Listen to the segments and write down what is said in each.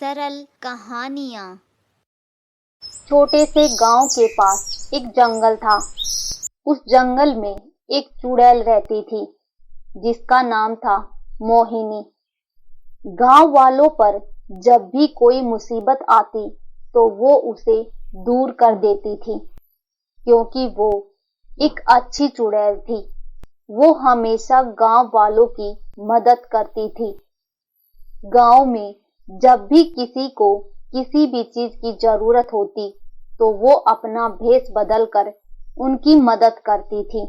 सरल कहानियाँ। छोटे से गांव के पास एक जंगल था। उस जंगल में एक चुड़ैल रहती थी जिसका नाम था मोहिनी। गांव वालों पर जब भी कोई मुसीबत आती तो वो उसे दूर कर देती थी, क्योंकि वो एक अच्छी चुड़ैल थी। वो हमेशा गांव वालों की मदद करती थी। गांव में जब भी किसी को किसी भी चीज की जरूरत होती तो वो अपना भेष बदलकर उनकी मदद करती थी।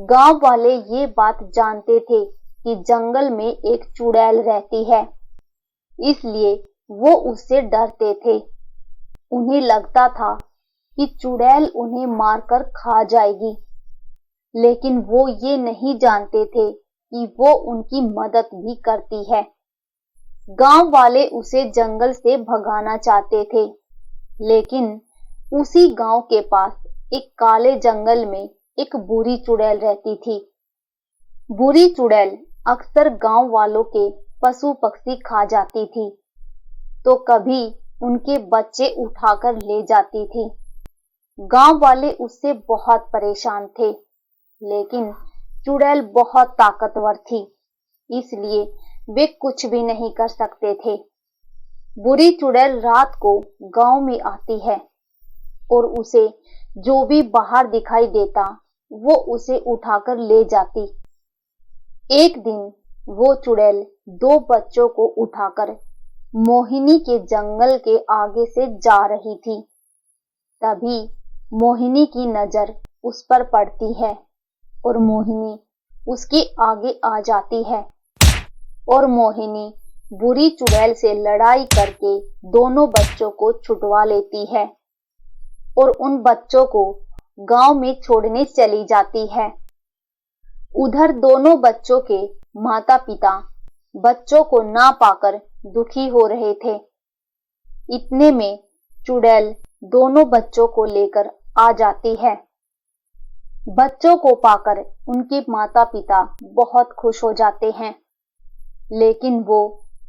गांव वाले ये बात जानते थे कि जंगल में एक चुड़ैल रहती है, इसलिए वो उससे डरते थे। उन्हें लगता था कि चुड़ैल उन्हें मारकर खा जाएगी, लेकिन वो ये नहीं जानते थे कि वो उनकी मदद भी करती है। गांव वाले उसे जंगल से भगाना चाहते थे, लेकिन उसी गांव के पास एक काले जंगल में एक बुरी चुड़ैल रहती थी। बुरी चुड़ैल अक्सर गांव वालों के पशु पक्षी खा जाती थी, तो कभी उनके बच्चे उठाकर ले जाती थी। गांव वाले उससे बहुत परेशान थे, लेकिन चुड़ैल बहुत ताकतवर थी, इसलिए वे कुछ भी नहीं कर सकते थे। बुरी चुड़ैल रात को गांव में आती है और उसे जो भी बाहर दिखाई देता वो उसे उठाकर ले जाती। एक दिन वो चुड़ैल दो बच्चों को उठाकर मोहिनी के जंगल के आगे से जा रही थी। तभी मोहिनी की नजर उस पर पड़ती है और मोहिनी उसके आगे आ जाती है और मोहिनी बुरी चुड़ैल से लड़ाई करके दोनों बच्चों को छुड़वा लेती है और उन बच्चों को गांव में छोड़ने चली जाती है। उधर दोनों बच्चों के माता पिता बच्चों को ना पाकर दुखी हो रहे थे। इतने में चुड़ैल दोनों बच्चों को लेकर आ जाती है। बच्चों को पाकर उनके माता पिता बहुत खुश हो जाते हैं, लेकिन वो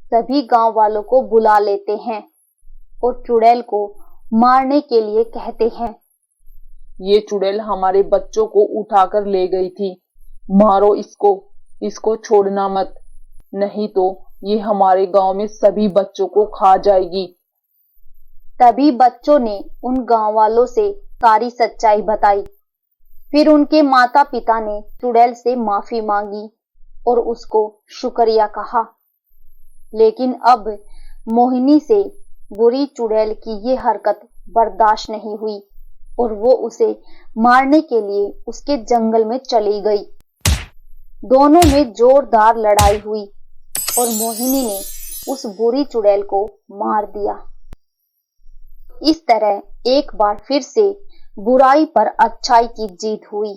सभी गांव वालों को बुला लेते हैं और चुड़ैल को मारने के लिए कहते हैं। ये चुड़ैल हमारे बच्चों को उठाकर ले गई थी, मारो इसको छोड़ना मत, नहीं तो ये हमारे गांव में सभी बच्चों को खा जाएगी। तभी बच्चों ने उन गांव वालों से सारी सच्चाई बताई। फिर उनके माता पिता ने चुड़ैल से माफी मांगी और उसको शुक्रिया कहा। लेकिन अब मोहिनी से बुरी चुड़ैल की ये हरकत बर्दाश्त नहीं हुई और वो उसे मारने के लिए उसके जंगल में चली गई। दोनों में जोरदार लड़ाई हुई और मोहिनी ने उस बुरी चुड़ैल को मार दिया। इस तरह एक बार फिर से बुराई पर अच्छाई की जीत हुई।